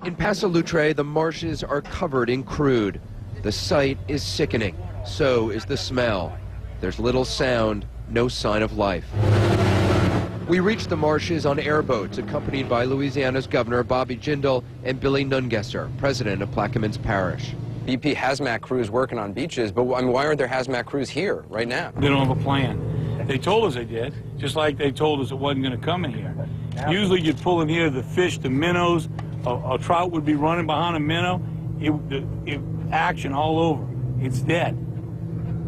In Paso Loutre, the marshes are covered in crude. The sight is sickening. So is the smell. There's little sound, no sign of life. We reached the marshes on airboats, accompanied by Louisiana's Governor Bobby Jindal and Billy Nungesser, president of Plaquemines Parish. BP hazmat crews working on beaches, but I mean, why aren't there hazmat crews here right now? They don't have a plan. They told us they did, just like they told us it wasn't going to come in here. Usually you'd pull in here the fish, the minnows, a trout would be running behind a minnow. Action all over. It's dead.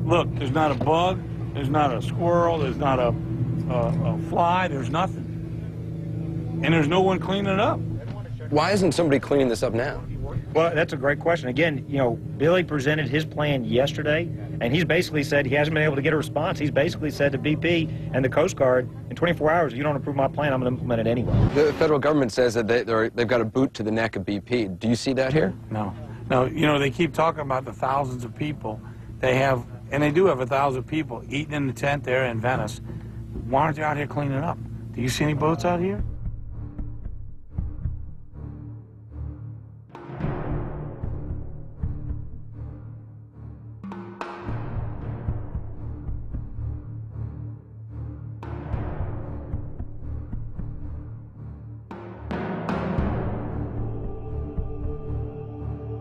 Look, there's not a bug, there's not a squirrel, there's not a fly, there's nothing. And there's no one cleaning it up. Why isn't somebody cleaning this up now? Well, that's a great question. Again, you know, Billy presented his plan yesterday, and he's basically said he hasn't been able to get a response. He's basically said to BP and the Coast Guard, in 24 hours, if you don't approve my plan, I'm going to implement it anyway. The federal government says that they've got a boot to the neck of BP. Do you see that here? No. No, you know, they keep talking about the thousands of people they have, and they do have 1,000 people eating in the tent there in Venice. Why aren't they out here cleaning up? Do you see any boats out here?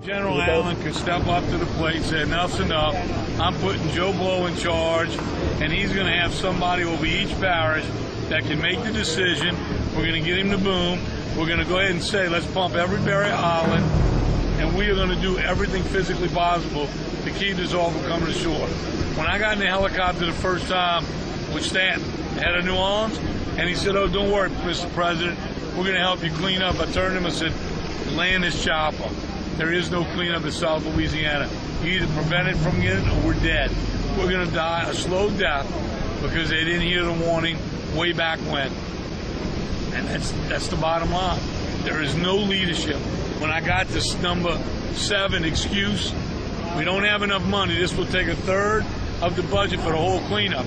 General Allen could step up to the plate and say, enough's enough. I'm putting Joe Blow in charge, and he's going to have somebody over each parish that can make the decision. We're going to get him the boom. We're going to go ahead and say, let's pump every Barry Island, and we are going to do everything physically possible to keep this all from coming ashore. When I got in the helicopter the first time with Stanton, head of New Orleans, and he said, oh, don't worry, Mr. President, we're going to help you clean up. I turned to him and said, land this chopper. There is no cleanup in South Louisiana. You either prevent it from getting or we're dead. We're going to die a slow death because they didn't hear the warning way back when. And that's the bottom line. There is no leadership. When I got this number 7 excuse, we don't have enough money. This will take 1/3 of the budget for the whole cleanup.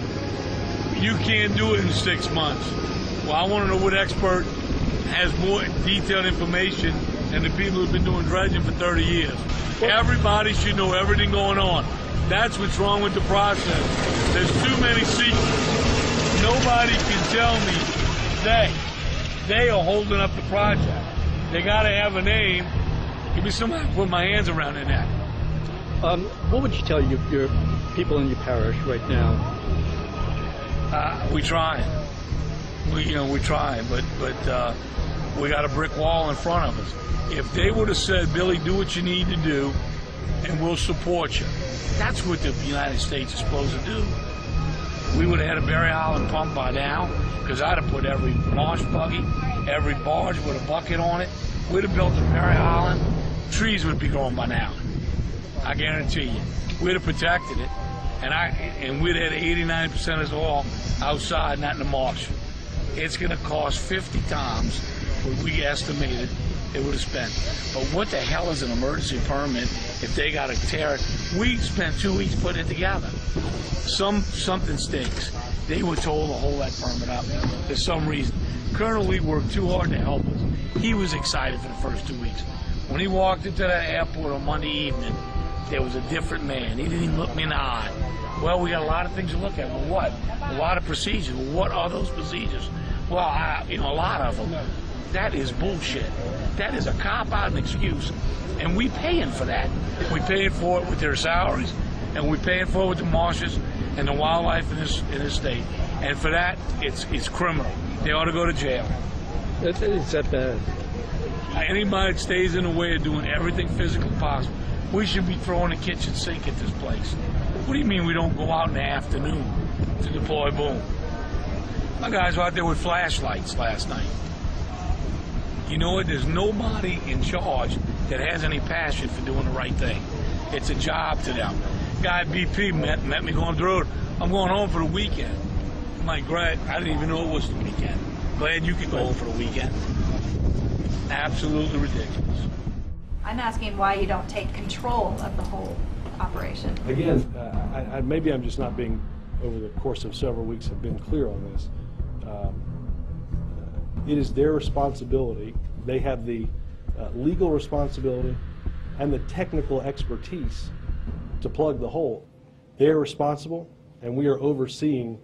You can't do it in 6 months. Well, I want to know what expert has more detailed information and the people who've been doing dredging for 30 years. Everybody should know everything going on. That's what's wrong with the process. There's too many secrets. Nobody can tell me they are holding up the project. They got to have a name. Give me somebody to put my hands around their neck. What would you tell your people in your parish right now? We try. We're trying, but we got a brick wall in front of us. If they would have said, Billy, do what you need to do, and we'll support you. That's what the United States is supposed to do. We would have had a Barry Island pump by now, because I'd have put every marsh buggy, every barge with a bucket on it. We'd have built a Barry Island. Trees would be growing by now. I guarantee you. We'd have protected it, and we'd have had 89% of us all outside, not in the marsh. It's going to cost 50 times what we estimated it would have spent. But what the hell is an emergency permit if they got to tear it? We spent 2 weeks putting it together. Something stinks. They were told to hold that permit up for some reason. Colonel Lee worked too hard to help us. He was excited for the first 2 weeks. When he walked into that airport on Monday evening, there was a different man. He didn't even look me in the eye. Well, we got a lot of things to look at. Well, what? A lot of procedures. Well, what are those procedures? Well, a lot of them. That is bullshit. That is a cop-out and excuse. And we paying for that. We paying for it with their salaries, and we paying for it with the marshes and the wildlife in this state. And for that, it's criminal. They ought to go to jail. Is that bad? Anybody that stays in the way of doing everything physically possible, we should be throwing a kitchen sink at this place. What do you mean we don't go out in the afternoon to deploy boom? My guys were out there with flashlights last night. You know what? There's nobody in charge that has any passion for doing the right thing. It's a job to them. Guy at BP met me going through the road. I'm going home for the weekend. I'm like, Greg, I didn't even know it was the weekend. Glad you could go home for the weekend. Absolutely ridiculous. I'm asking why you don't take control of the whole operation. Again, maybe I'm just not being, over the course of several weeks, have been clear on this. It is their responsibility. They have the legal responsibility and the technical expertise to plug the hole. They're responsible, and we are overseeing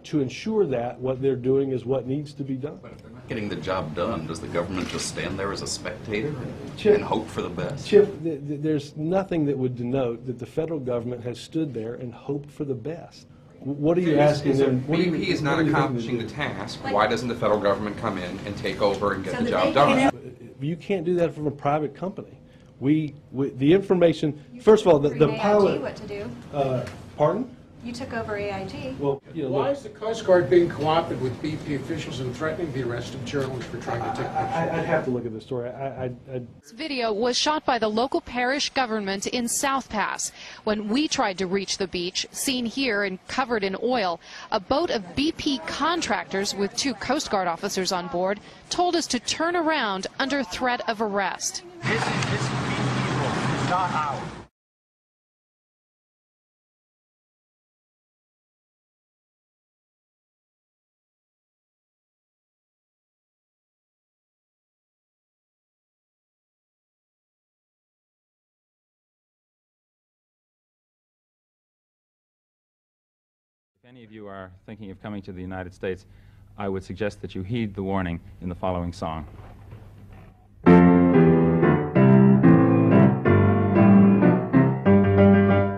to ensure that what they're doing is what needs to be done. But if they're not getting the job done, does the government just stand there as a spectator Chip, and hope for the best? Chip, there's nothing that would denote that the federal government has stood there and hoped for the best. What are you asking them? BP is not accomplishing the task. Why doesn't the federal government come in and take over and get the job done? You can't do that from a private company. The information, first of all, the pilot. AIG what to do. Pardon? You took over AIG. Well, you know, Why is the Coast Guard being cooperative with BP officials and threatening the arrest of journalists for trying to take pictures? I'd have to look at the story. This video was shot by the local parish government in South Pass. When we tried to reach the beach, seen here and covered in oil, a boat of BP contractors with 2 Coast Guard officers on board told us to turn around under threat of arrest. This is BP people, it's not ours. If any of you are thinking of coming to the United States, I would suggest that you heed the warning in the following song.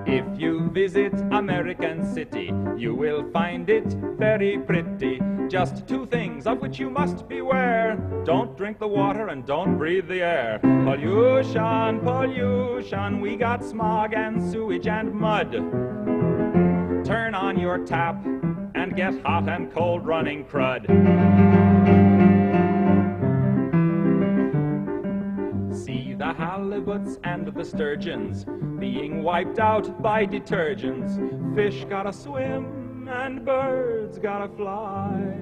If you visit American City, you will find it very pretty. Just 2 things of which you must beware. Don't drink the water and don't breathe the air. Pollution, pollution, we got smog and sewage and mud. Turn on your tap and get hot and cold running crud. See the halibuts and the sturgeons being wiped out by detergents. Fish gotta swim and birds gotta fly,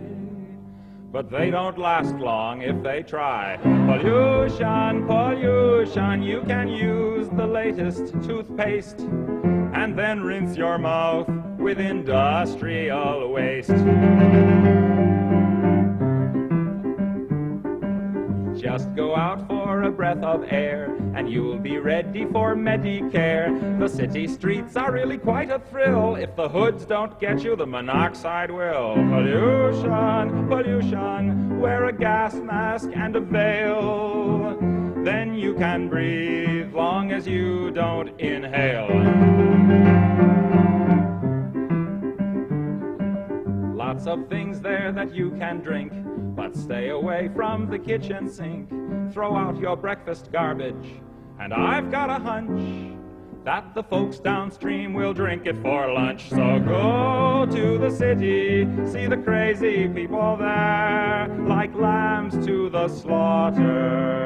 but they don't last long if they try. Pollution, pollution, you can use the latest toothpaste and then rinse your mouth with industrial waste. Just go out for a breath of air and you'll be ready for Medicare. The city streets are really quite a thrill. If the hoods don't get you, the monoxide will. Pollution, pollution, wear a gas mask and a veil. Then you can breathe long as you don't inhale. Lots of things there that you can drink, but stay away from the kitchen sink. Throw out your breakfast garbage, and I've got a hunch that the folks downstream will drink it for lunch. So go to the city, see the crazy people there, like lambs to the slaughter.